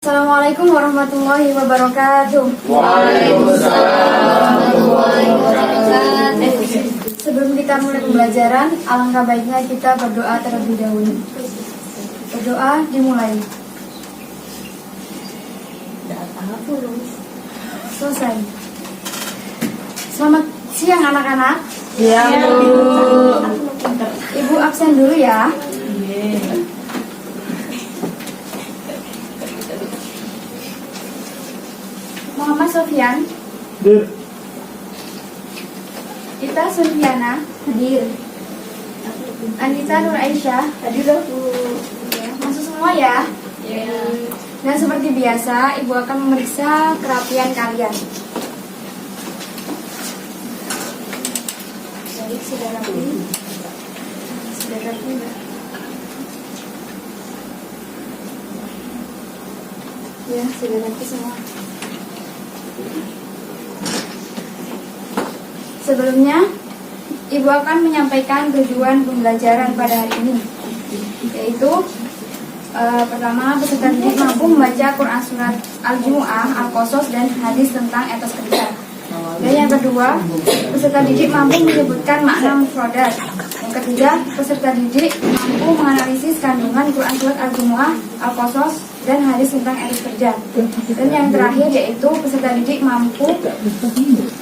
Assalamualaikum warahmatullahi wabarakatuh. Waalaikumsalam warahmatullahi wabarakatuh. Sebelum kita mulai pembelajaran, alangkah baiknya kita berdoa terlebih dahulu. Berdoa dimulai. Selesai. Selamat siang anak-anak. Siang, Bu. Ibu absen dulu ya. Muhammad Sofyan, Ita Sulfiana, hadir. Anita Nur Aisyah, hadir. Masuk semua ya. Dan seperti biasa, Ibu akan memeriksa kerapian kalian. Baik, sudah rapi. Sudah rapi enggak? Ya, sudah rapi semua. Sebelumnya, Ibu akan menyampaikan tujuan pembelajaran pada hari ini, yaitu pertama, peserta didik mampu membaca Quran Surat Al-Jumu'ah, Al-Qasas, dan hadis tentang etos kerja. Dan yang kedua, peserta didik mampu menyebutkan makna mufradat. Yang ketiga, peserta didik mampu menganalisis kandungan Quran Surat Al-Jumu'ah, Al-Qasas, dan hadis tentang etos kerja. Dan yang terakhir yaitu peserta didik mampu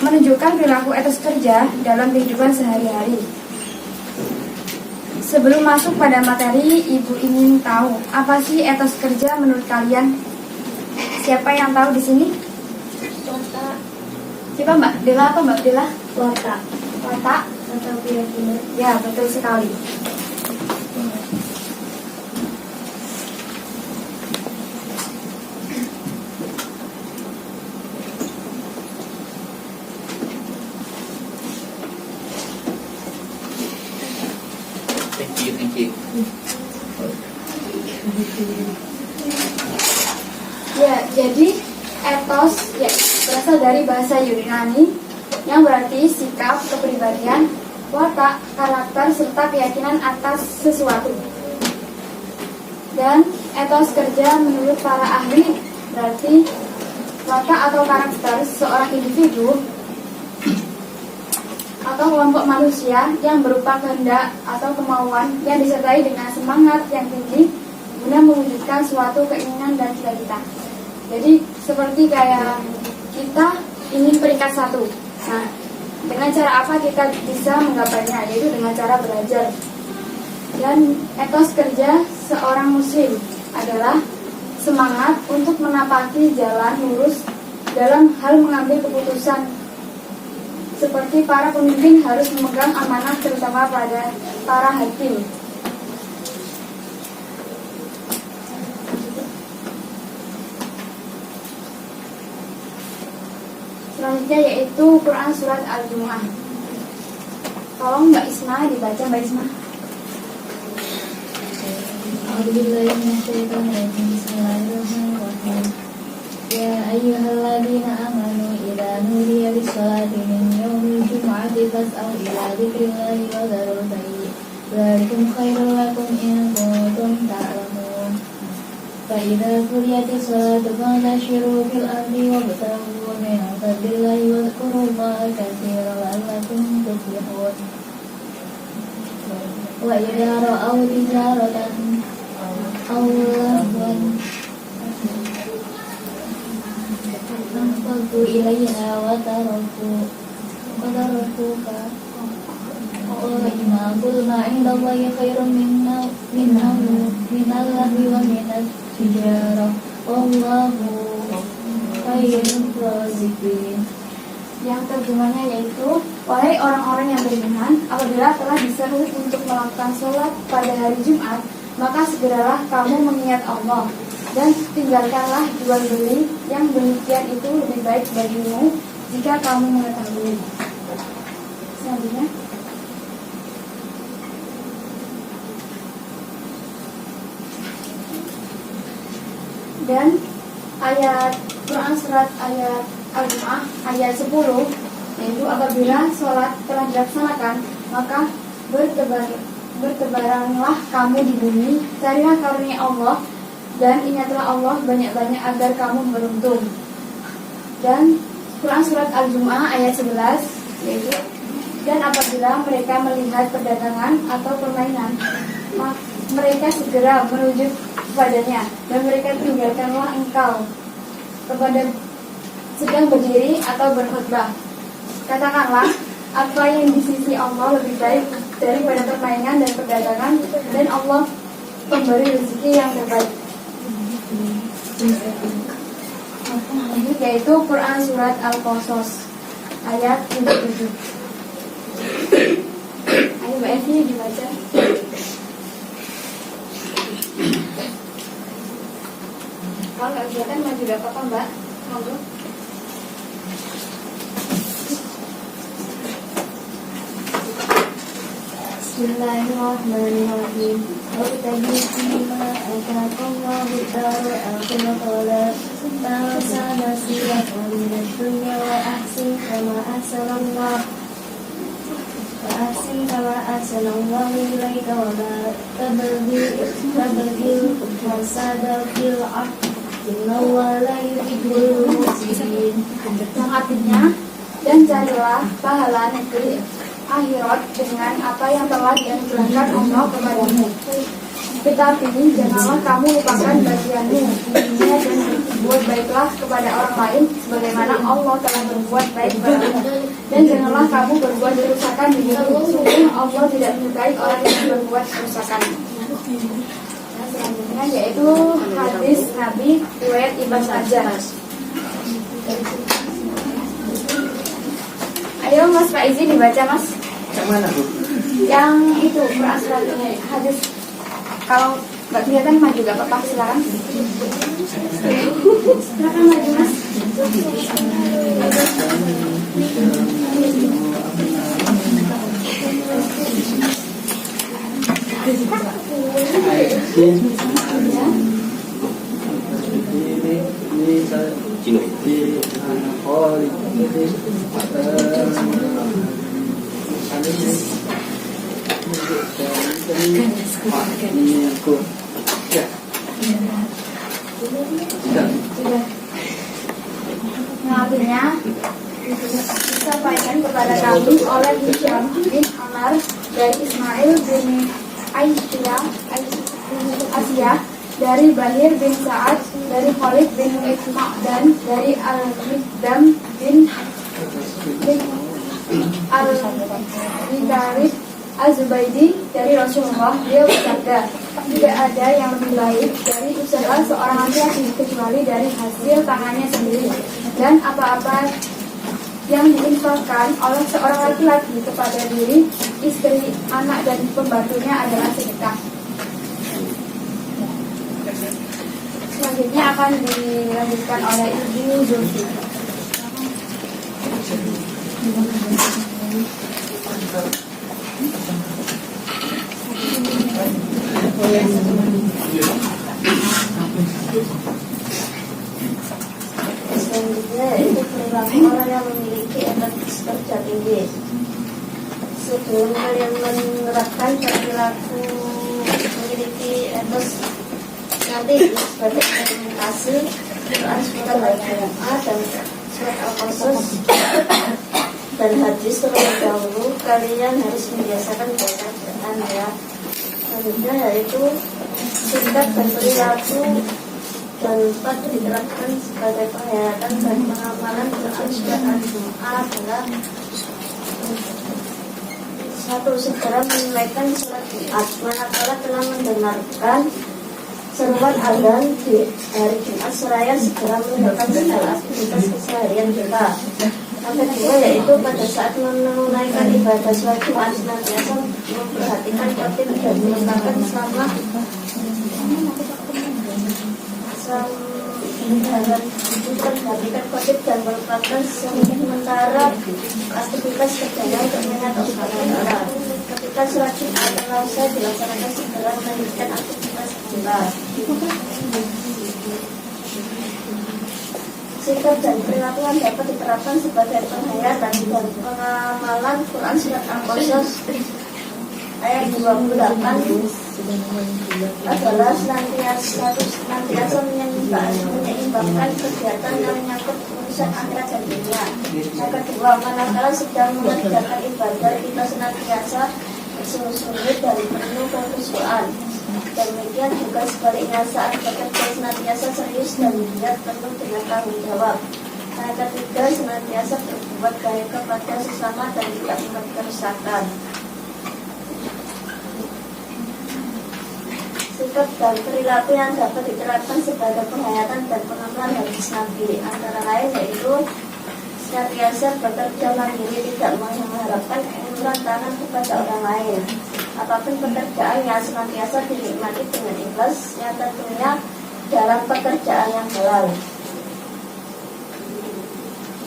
menunjukkan perilaku etos kerja dalam kehidupan sehari-hari. Sebelum masuk pada materi, Ibu ingin tahu apa sih etos kerja menurut kalian? Siapa yang tahu di sini? Watak. Siapa Mbak Dela? Apa Mbak Dela? Watak. Watak? Atau keyakinan. Ya, betul sekali. Thank you. Ya, jadi etos ya berasal dari bahasa Yunani yang berarti sikap, kepribadian, watak, karakter, serta keyakinan atas sesuatu. Dan etos kerja menurut para ahli berarti watak atau karakter seorang individu atau kelompok manusia yang berupa kehendak atau kemauan yang disertai dengan semangat yang tinggi guna mewujudkan suatu keinginan dan cita-cita. Jadi seperti kayak kita ingin peringkat 1. Nah, dengan cara apa kita bisa menggapainya? Yaitu dengan cara belajar. Dan etos kerja seorang muslim adalah semangat untuk menapaki jalan lurus dalam hal mengambil keputusan. Seperti para pemimpin harus memegang amanah terutama pada para hakim. Selanjutnya yaitu Quran Surat Al-Jumu'ah. Tolong Mbak Isma dibaca, Mbak Isma. Bismillahirrahmanirrahim. Ya ayyuhalladzina amanu idza nudiya lis-salati min yaumil jumu'ati fas'au ila dzikrillahi wa dharul bai'. Dzalikum khairul lakum in kuntum ta'lamun. Fa idza quriyatis salatu fantashiru fil ardi wabtaghu min fadlillahi wadhkurullaha katsiran la'allakum tuflihun. Wa idza ra'aw tijaratan aw lahwan Fanfaddu ilaiha wa tarakuka qa'ima qul ma 'indallahi khairun minallahi wa minat tijarah wallahu khairur raziqin. Yang terjemahnya yaitu, wahai orang-orang yang beriman, apabila telah diseru untuk melakukan sholat pada hari Jumat, maka segeralah kamu mengingat Allah dan tinggalkanlah jual beli, yang demikian itu lebih baik bagimu jika kamu mengetahui. Selanjutnya, dan ayat Quran Surat ayat Al-Jumu'ah ayat 10, yaitu apabila sholat telah dilaksanakan maka bertebaranlah kamu di bumi, carilah karunia Allah Dan ingatlah Allah banyak-banyak agar kamu beruntung. Dan Quran Surat Al-Jumu'ah ayat 11 yaitu, dan apabila mereka melihat perdagangan atau permainan, mereka segera merujuk kepadanya, dan mereka tinggalkanlah engkau kepada sedang berdiri atau berkhutbah. Katakanlah, apa yang di sisi Allah lebih baik daripada permainan dan perdagangan, dan Allah pemberi rezeki yang terbaik. Ini yaitu Quran Surat Al-Qasas ayat 77. Ayo Mbak Evi dibaca. Kalau nggak kelihatan maju gak apa-apa Mbak. Monggo. Bismillahirrahmanirrahim. Wabtaghi fima ataakallahu ad-darul akhirah wa la tansa nasibaka minad dunya wa ahsin kama ahsanallahu ilaika wa la tabghil fasada fil ardh innallaha la yuhibbul mufsidin. Yang artinya, dan carilah pahala negeri akhirat dengan apa yang telah dianugerahkan Allah kepadamu. Tetapi janganlah kamu lupakan bagianmu di dunia dan berbuat baiklah kepada orang lain sebagaimana Allah telah berbuat baik kepadamu. Dan janganlah kamu berbuat kerusakan di bumi. Sungguh Allah tidak menyukai orang yang berbuat kerusakan. Nah, selanjutnya yaitu hadis Nabi riwayat Ibnu Majah. Ayo Mas Faizi dibaca Mas. Yang mana Bu? Yang itu Quran Surat hadis. Kalau nggak kelihatan maju gak apa-apa, silakan. Silakan maju Mas. Cino. Nah, artinya disampaikan kepada kami oleh Hisham bin Amar dari Ismail bin Asyah dari Bahir bin Sa'ad dari Khalid bin Iqma dan dari Al-Mikdam bin Al-Ridarif Az-Zubaydi dari Rasulullah. Dia bersabda, tidak ada yang lebih baik dari usaha seorang laki-laki kecuali dari hasil tangannya sendiri, dan apa-apa yang diinfakkan oleh seorang laki-laki kepada diri, istri, anak, dan pembantunya adalah sedekah. Selanjutnya akan dilanjutkan oleh Ibu Zulfi. Selanjutnya itu perilaku orang yang memiliki etos kerja tinggi. Sebelum kalian menerapkan perilaku memiliki etos nanti sebagai implementasi Quran Surat Al-Jumu'ah dan Surat Al-Qasas dan hadis terlebih dahulu, kalian harus membiasakan bacaan ya. Selanjutnya yaitu sikap dan perilaku dan patut diterapkan sebagai penghayatan dan pengamalan Quran Surat Al-Jumu'ah adalah satu, segera menunaikan surat Jumat manakala telah mendengarkan seruan azan di hari Jumat seraya segera meninggalkan segala aktivitas keseharian kita. Yang kedua yaitu pada saat menunaikan ibadah sholat Jumat senantiasa memperhatikan khotib dan meletakkan selama memperhatikan khotib dan melupakan sementara aktivitas kerjanya untuk mengingat Allah Ta'ala. Ketika sholat Jumat selesai dilaksanakan segera melanjutkan aktivitas kita. Sikap dan perilaku yang dapat diterapkan sebagai penghayatan dan pengamalan Quran Surat Al-Qasas ayat 28 adalah senantiasa menyeimbangkan kegiatan yang menyangkut urusan akhirat dan dunia. Yang kedua, manakala sedang mengerjakan ibadah, kita senantiasa bersungguh-sungguh dan penuh kekhusyuan. Demikian juga sebaliknya, saat bekerja senantiasa serius dan giat penuh dengan tanggung jawab. Yang ketiga, senantiasa berbuat baik kepada sesama dan tidak membuat kerusakan. Sikap dan perilaku yang dapat diterapkan sebagai penghayatan dan pengembangan hadis Nabi antara lain yaitu senantiasa bekerja mandiri, tidak mengharapkan uluran tangan kepada orang lain. Apapun pekerjaannya senantiasa dinikmati dengan ikhlas, yang tentunya dalam pekerjaan yang halal.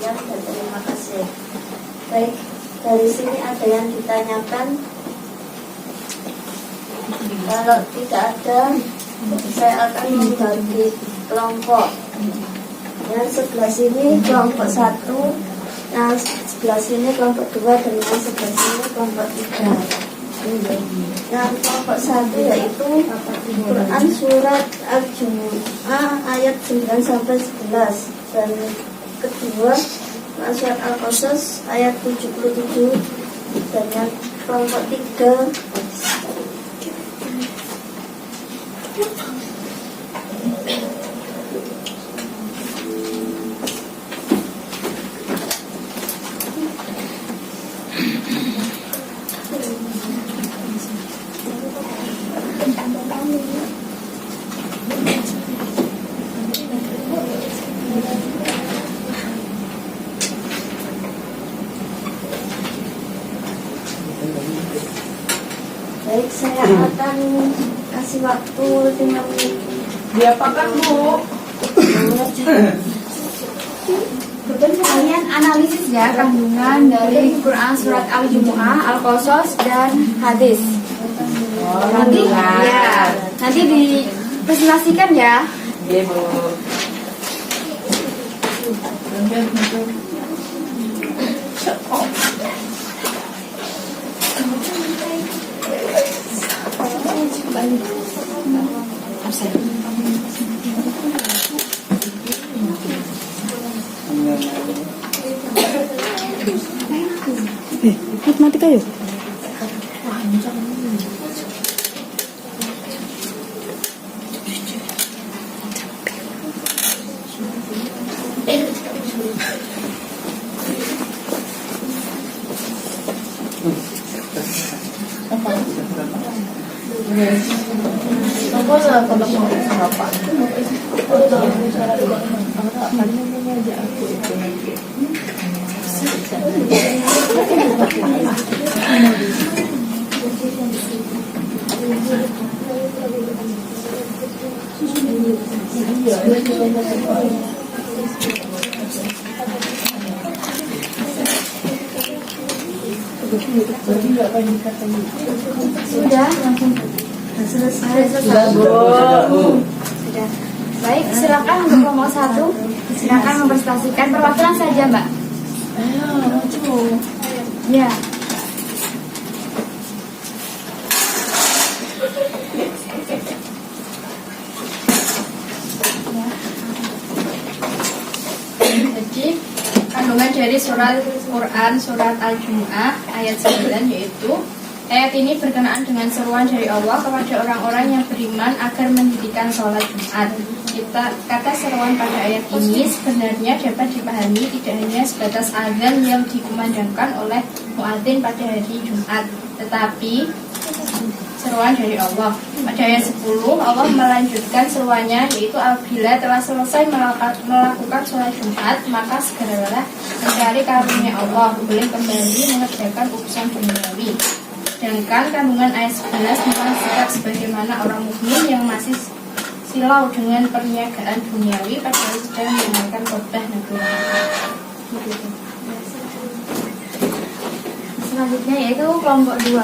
Ya, terima kasih. Baik, dari sini ada yang ditanyakan. Kalau tidak ada, saya akan membagi kelompok. Yang sebelah sini kelompok 1, yang sebelah sini kelompok 2, dan yang sebelah sini kelompok 3. Yang kelompok 1 yaitu Quran surat Al-Jumu'ah ayat 9 sampai 11, dan kedua surat Al-Qasas ayat 77, dan yang kelompok 3 Baik, saya akan kasih waktu 5 menit. Diapakan, Bu? Kalian analisis ya kandungan dari Quran surat Al-Jumu'ah, Al-Qasas, dan hadis. Nanti ya, nanti dipresentasikan ya. Iya, Bu. Matematika yuk. Aku salah ketemu sama Pak. Sudah langsung selesai. Sudah, Bu. Sudah. Baik, silakan untuk kelompok 1. Silakan mempresentasikan perwakilan saja, Mbak. Ayo, maju. Ya. Jadi kandungan dari surat Quran surat Al-Jumu'ah ayat 9 yaitu ayat ini berkenaan dengan seruan dari Allah kepada orang-orang yang beriman agar mendirikan sholat Jumat. Kata seruan pada ayat ini sebenarnya dapat dipahami tidak hanya sebatas azan yang dikumandangkan oleh muadzin pada hari Jumat, tetapi seruan dari Allah. Pada ayat 10 Allah melanjutkan seruannya yaitu apabila telah selesai melakukan sholat Jumat maka segeralah mencari karunia Allah, boleh kembali mengerjakan urusan duniawi. Sedangkan kandungan ayat 11 tentang sikap sebagaimana orang mukmin yang masih silau dengan perniagaan duniawi padahal sedang menjalankan khotbah Nabi Muhammad. Selanjutnya yaitu kelompok 2.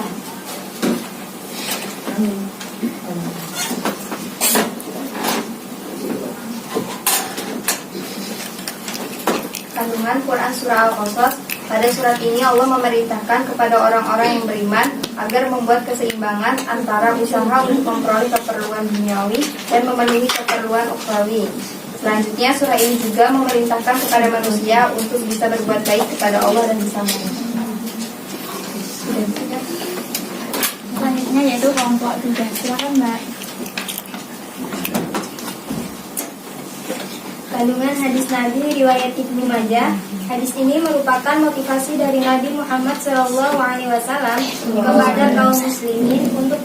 Kandungan Quran surah Al-Qasas. Pada surat ini Allah memerintahkan kepada orang-orang yang beriman agar membuat keseimbangan antara usaha untuk memperoleh keperluan duniawi dan memenuhi keperluan ukhrawi. Selanjutnya, surah ini juga memerintahkan kepada manusia untuk bisa berbuat baik kepada Allah dan bersamanya. Selanjutnya yaitu kelompok 3. Silakan Mbak. Kandungan hadis Nabi riwayat Ibnu Majah. Hadis ini merupakan motivasi dari Nabi Muhammad SAW kepada kaum muslimin untuk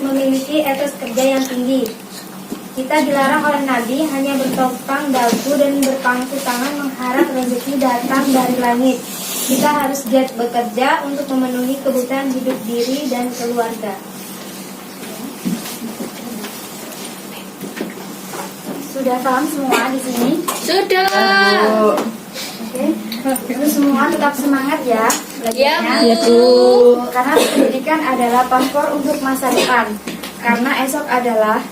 memiliki etos kerja yang tinggi. Kita dilarang oleh Nabi hanya bertopang dagu dan berpangku tangan mengharap rezeki datang dari langit. Kita harus giat bekerja untuk memenuhi kebutuhan hidup diri dan keluarga. Sudah paham semua di sini? Sudah. Oke. Jadi semua tetap semangat ya belajarnya. Ya, Bu. Karena pendidikan adalah paspor untuk masa depan. Karena esok adalah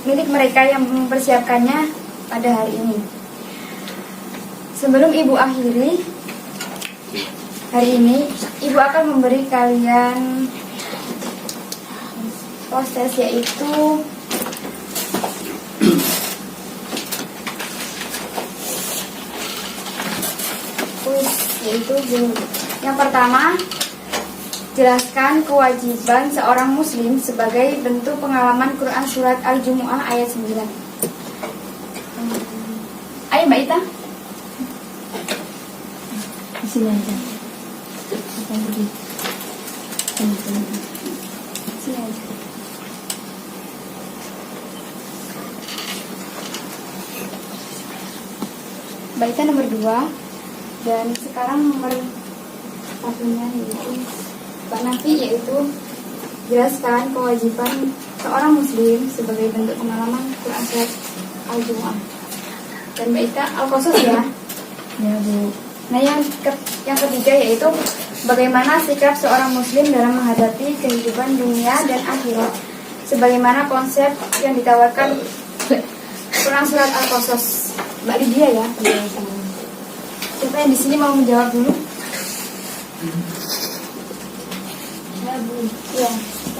milik mereka yang mempersiapkannya pada hari ini. Sebelum Ibu akhiri hari ini, Ibu akan memberi kalian proses yaitu yang pertama, jelaskan kewajiban seorang muslim sebagai bentuk pengalaman Quran surat Al-Jumu'ah ayat 9. Ayo Mbak Ita. Di sini aja. Sini aja. Mbak Ita nomor 2. Dan sekarang nomor satunya yaitu Mbak Nafi, yaitu jelaskan kewajiban seorang muslim sebagai bentuk pengalaman Quran surat Al-Jumu'ah. Dan Mbak Ita Al-Qasas ya. Ya Bu. Nah yang ketiga yaitu bagaimana sikap seorang muslim dalam menghadapi kehidupan dunia dan akhirat, sebagaimana konsep yang ditawarkan Quran surat Al-Qasas. Mbak Lydia ya. Siapa yang di sini mau menjawab dulu? Ya Bu, Ya.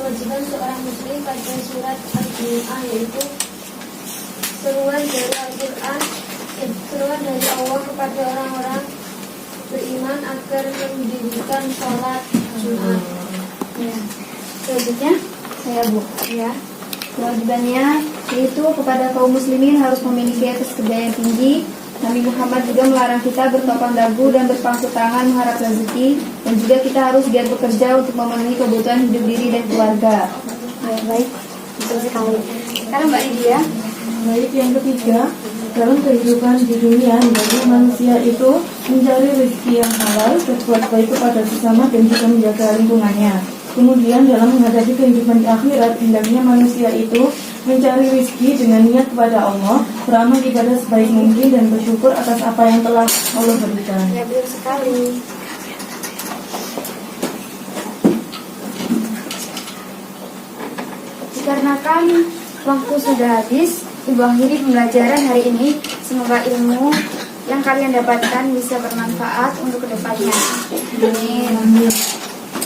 kewajiban seorang muslim pada surat Al-Jumu'ah yaitu seruan dari Al-Quran, seruan dari Allah kepada orang-orang beriman agar mendirikan sholat Jumat. Ya. Selanjutnya saya Bu. Ya. Kewajibannya yaitu kepada kaum muslimin harus memiliki etos kerja yang tinggi. Nabi Muhammad juga melarang kita bertopang dagu dan berpangku tangan mengharap rezeki, dan juga kita harus giat bekerja untuk memenuhi kebutuhan hidup diri dan keluarga. Ya, baik, betul sekali. Sekarang Mbak Lydia. Baik, yang ketiga, dalam kehidupan di dunia, hendaknya manusia itu mencari rezeki yang halal, berbuat baik kepada sesama dan juga menjaga lingkungannya. Kemudian dalam menghadapi kehidupan di akhirat, hendaknya manusia itu mencari rezeki dengan niat kepada Allah, beramal ibadah sebaik mungkin dan bersyukur atas apa yang telah Allah berikan. Ya, betul sekali. Dikarenakan waktu sudah habis, Ibu akhiri pembelajaran hari ini. Semoga ilmu yang kalian dapatkan bisa bermanfaat untuk kedepannya. Amin.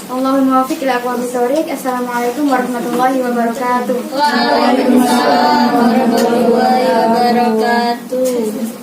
Allahumma muwaffiq ila aqwamit thoriq. Assalamualaikum warahmatullahi wabarakatuh. Waalaikumsalam warahmatullahi wabarakatuh.